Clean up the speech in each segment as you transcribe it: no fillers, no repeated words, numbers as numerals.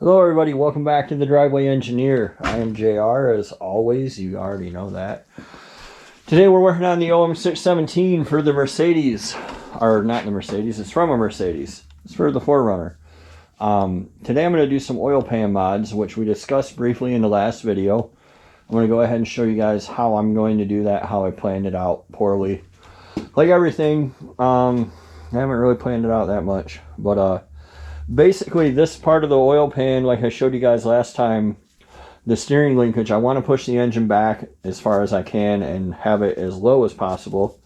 Hello everybody, welcome back to the Driveway Engineer. I am JR, as always, you already know that. Today we're working on the OM617 for the Mercedes, or not the Mercedes, it's from a Mercedes. It's for the 4Runner. Today I'm going to do some oil pan mods, which we discussed briefly in the last video. I'm going to go ahead and show you guys how I'm going to do that, how I planned it out poorly. Like everything, I haven't really planned it out that much, but basically, this part of the oil pan, like I showed you guys last time, the steering linkage, I want to push the engine back as far as I can and have it as low as possible.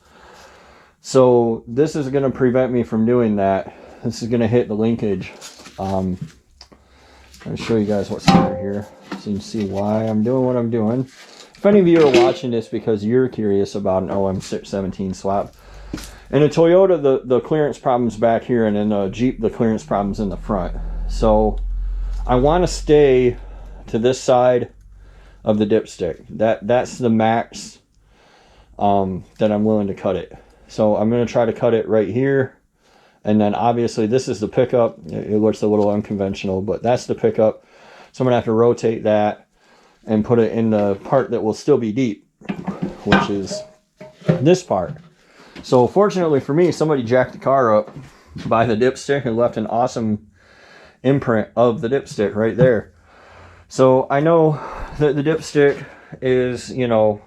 So this is going to prevent me from doing that. This is going to hit the linkage. I'll show you guys what's under here so you can see why I'm doing what I'm doing. If any of you are watching this because you're curious about an OM617 swap, in a Toyota, the clearance problem's back here, and in a Jeep, the clearance problem's in the front. So I want to stay to this side of the dipstick. That's the max that I'm willing to cut it. So I'm going to try to cut it right here. And then obviously this is the pickup. It looks a little unconventional, but that's the pickup. So I'm going to have to rotate that and put it in the part that will still be deep, which is this part. So fortunately for me, somebody jacked the car up by the dipstick and left an awesome imprint of the dipstick right there. So I know that the dipstick is, you know,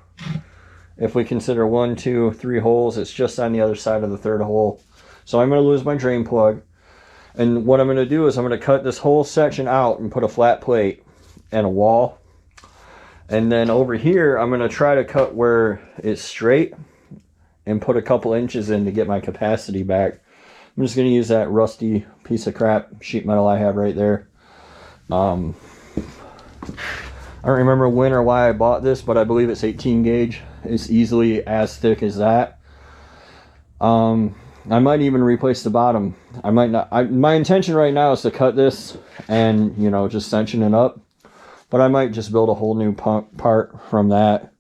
if we consider 1, 2, 3 holes, it's just on the other side of the third hole. So I'm going to lose my drain plug. And what I'm going to do is I'm going to cut this whole section out and put a flat plate and a wall. And then over here, I'm going to try to cut where it's straight and put a couple inches in to get my capacity back. I'm just going to use that rusty piece of crap sheet metal I have right there. I don't remember when or why I bought this, but I believe it's 18 gauge. It's easily as thick as that. I might even replace the bottom. I might not. My intention right now is to cut this and, you know, just cinching it up. But I might just build a whole new part from that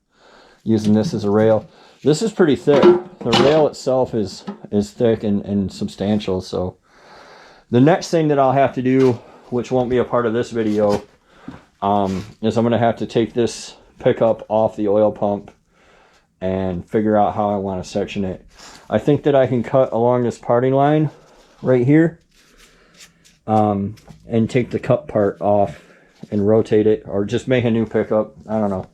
using this as a rail. This is pretty thick. The rail itself is thick and substantial. So the next thing that I'll have to do, which won't be a part of this video, is I'm going to have to take this pickup off the oil pump and figure out how I want to section it. I think that I can cut along this parting line right here and take the cut part off and rotate it, or just make a new pickup. I don't know.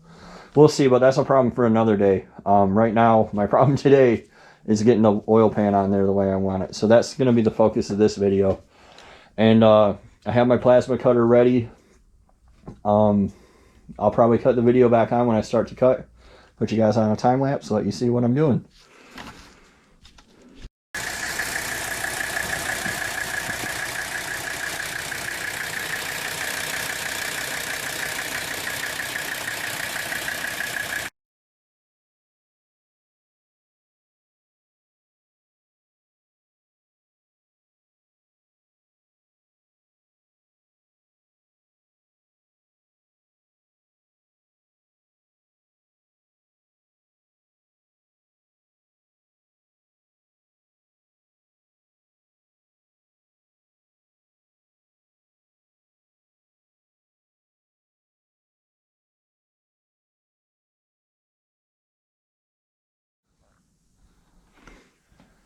We'll see, but that's a problem for another day. Right now, my problem today is getting the oil pan on there the way I want it. So that's going to be the focus of this video. And I have my plasma cutter ready. I'll probably cut the video back on when I start to cut. Put you guys on a time lapse so let you see what I'm doing.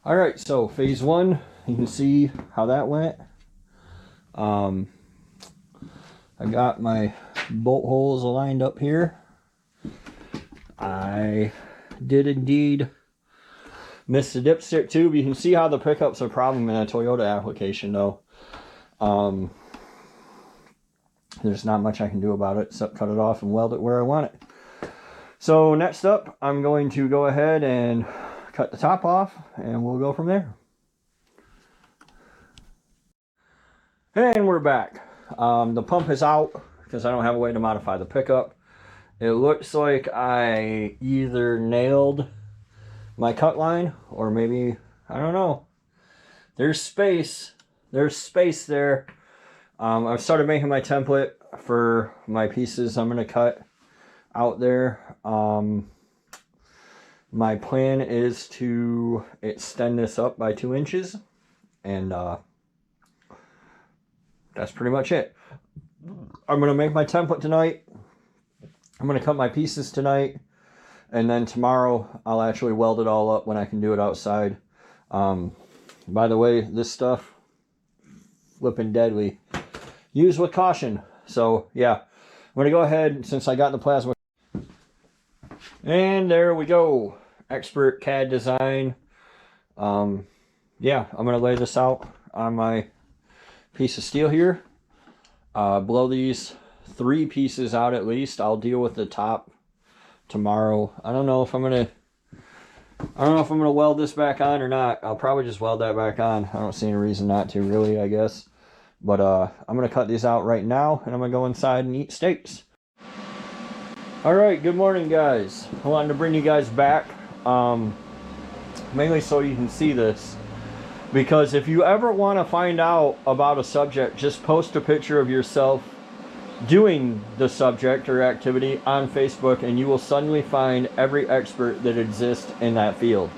Alright, so phase 1, you can see how that went. I got my bolt holes aligned up here. I did indeed miss the dipstick tube. You can see how the pickup's a problem in a Toyota application though. There's not much I can do about it except cut it off and weld it where I want it. So next up, I'm going to go ahead and cut the top off and we'll go from there. And we're back. The pump is out because I don't have a way to modify the pickup. It looks like I either nailed my cut line or maybe, I don't know. There's space. There's space there. I've started making my template for my pieces I'm going to cut out there. My plan is to extend this up by 2 inches, and that's pretty much it. I'm going to make my template tonight. I'm going to cut my pieces tonight. And then tomorrow, I'll actually weld it all up when I can do it outside. By the way, this stuff, flipping deadly. Use with caution. So, yeah. I'm going to go ahead, since I got the plasma. And there we go. Expert CAD design. Yeah, I'm going to lay this out on my piece of steel here. Blow these 3 pieces out at least. I'll deal with the top tomorrow. I don't know if I'm gonna weld this back on or not. I'll probably just weld that back on. I don't see any reason not to, really, I guess. But I'm gonna cut these out right now, and I'm gonna go inside and eat steaks. All right, good morning, guys. I wanted to bring you guys back, mainly so you can see this. Because if you ever want to find out about a subject, just post a picture of yourself doing the subject or activity on Facebook, and you will suddenly find every expert that exists in that field.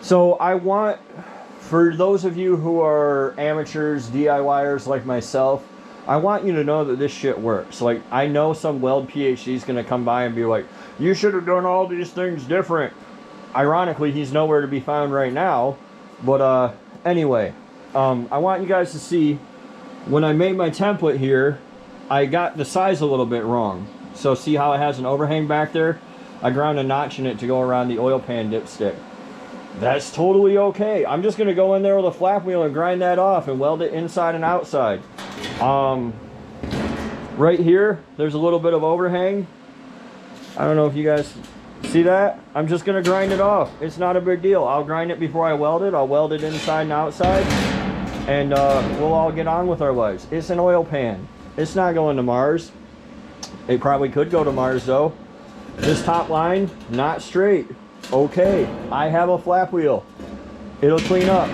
So I want, for those of you who are amateurs, DIYers like myself, I want you to know that this shit works. Like, I know some weld PhD is going to come by and be like, you should have done all these things different. Ironically, he's nowhere to be found right now. But anyway, I want you guys to see, when I made my template here, I got the size a little bit wrong. So see how it has an overhang back there? I ground a notch in it to go around the oil pan dipstick. That's totally okay. I'm just going to go in there with a flap wheel and grind that off and weld it inside and outside. Right here, there's a little bit of overhang. I don't know if you guys see that? I'm just going to grind it off. It's not a big deal. I'll grind it before I weld it. I'll weld it inside and outside. And we'll all get on with our lives. It's an oil pan. It's not going to Mars. It probably could go to Mars, though. This top line, not straight. Okay, I have a flap wheel. It'll clean up.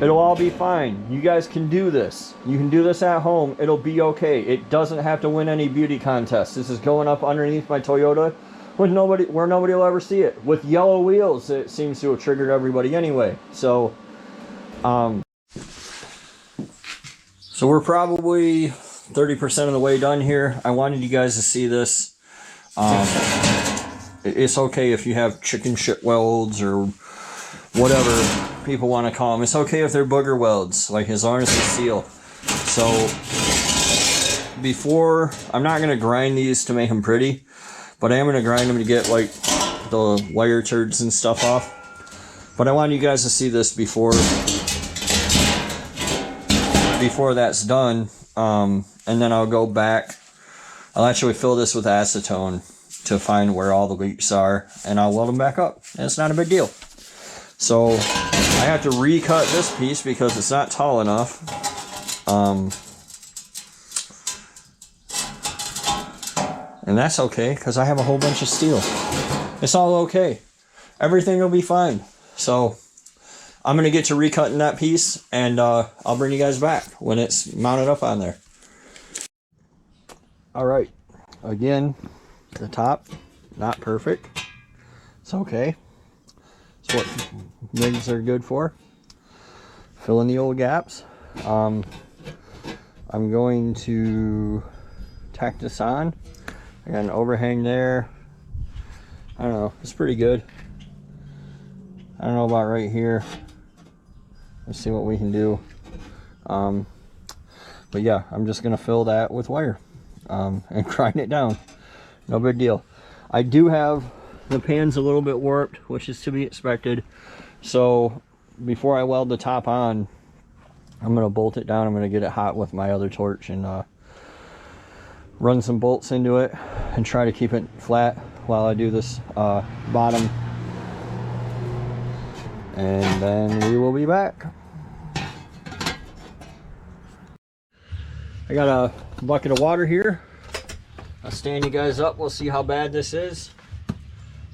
It'll all be fine. You guys can do this. You can do this at home. It'll be okay. It doesn't have to win any beauty contests. This is going up underneath my Toyota with nobody, where nobody will ever see it. With yellow wheels, it seems to have triggered everybody anyway. So we're probably 30% of the way done here. I wanted you guys to see this. It's okay if you have chicken shit welds or whatever people want to call them. It's okay if they're booger welds, like, as long as they seal. So before, I'm not going to grind these to make them pretty, but I am going to grind them to get, like, the wire turds and stuff off. But I want you guys to see this before that's done. And then I'll go back. I'll actually fill this with acetone to find where all the leaks are, and I'll weld them back up. And it's not a big deal. So I have to recut this piece because it's not tall enough. And that's okay, because I have a whole bunch of steel. It's all okay. Everything will be fine. So I'm going to get to recutting that piece, and I'll bring you guys back when it's mounted up on there. Alright, again, the top, not perfect. It's okay. It's what rigs are good for. Fill in the old gaps. I'm going to tack this on. I got an overhang there. I don't know, it's pretty good. I don't know about right here. Let's see what we can do. But yeah, I'm just gonna fill that with wire and grind it down. No big deal. I do have the pans a little bit warped, which is to be expected. So before I weld the top on, I'm gonna bolt it down. I'm gonna get it hot with my other torch and run some bolts into it and try to keep it flat while I do this bottom. And then we will be back. I got a bucket of water here. I'll stand you guys up. We'll see how bad this is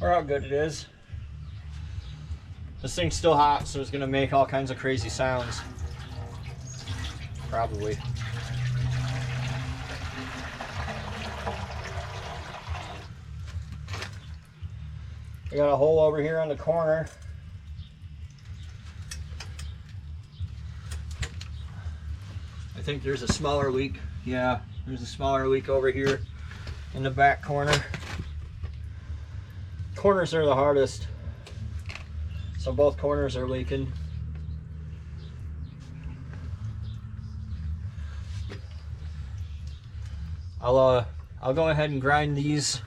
or how good it is. This thing's still hot, so it's gonna make all kinds of crazy sounds. Probably. I got a hole over here on the corner. I think there's a smaller leak. Yeah, there's a smaller leak over here in the back corner. Corners are the hardest. So both corners are leaking. I'll go ahead and grind these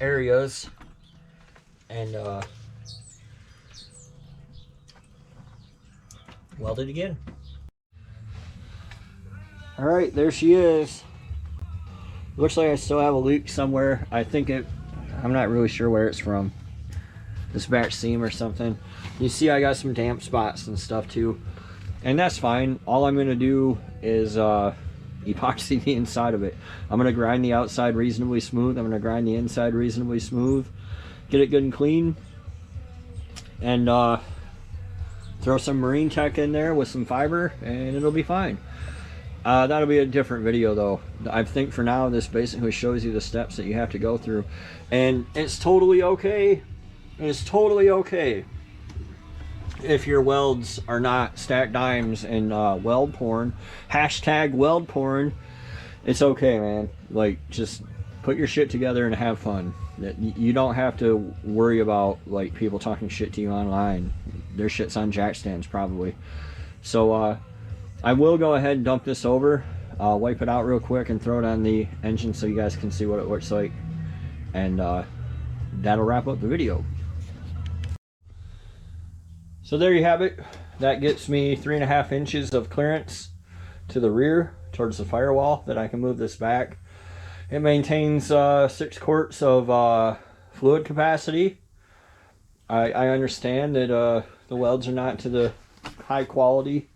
areas and weld it again. All right, there she is. Looks like I still have a leak somewhere. I'm not really sure where it's from. This back seam or something. You see I got some damp spots and stuff too. And that's fine. All I'm gonna do is epoxy the inside of it. I'm gonna grind the outside reasonably smooth. I'm gonna grind the inside reasonably smooth. Get it good and clean. And throw some Marine Tech in there with some fiber and it'll be fine. That'll be a different video though. I think for now this basically shows you the steps that you have to go through. And it's totally okay. It's totally okay if your welds are not stacked dimes and weld porn. Hashtag weld porn. It's okay, man. Like, just put your shit together and have fun. You don't have to worry about like people talking shit to you online. Their shit's on jack stands probably. So I will go ahead and dump this over, wipe it out real quick and throw it on the engine so you guys can see what it looks like. And that'll wrap up the video. So there you have it. That gets me 3.5 inches of clearance to the rear towards the firewall that I can move this back. It maintains 6 quarts of fluid capacity. I understand that the welds are not to the high quality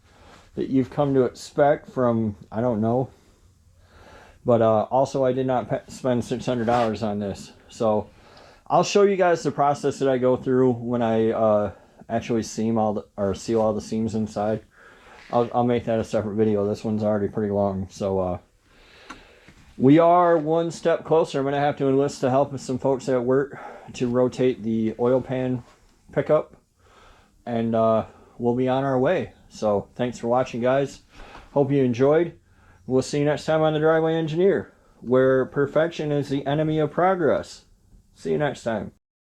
that you've come to expect from, I don't know. But also I did not spend $600 on this. So I'll show you guys the process that I go through when I actually seal all the seams inside. I'll make that a separate video. This one's already pretty long. So we are one step closer. I'm going to have to enlist the help of some folks at work to rotate the oil pan pickup. And we'll be on our way. So thanks for watching, guys. Hope you enjoyed. We'll see you next time on The Driveway Engineer, where perfection is the enemy of progress. See you next time.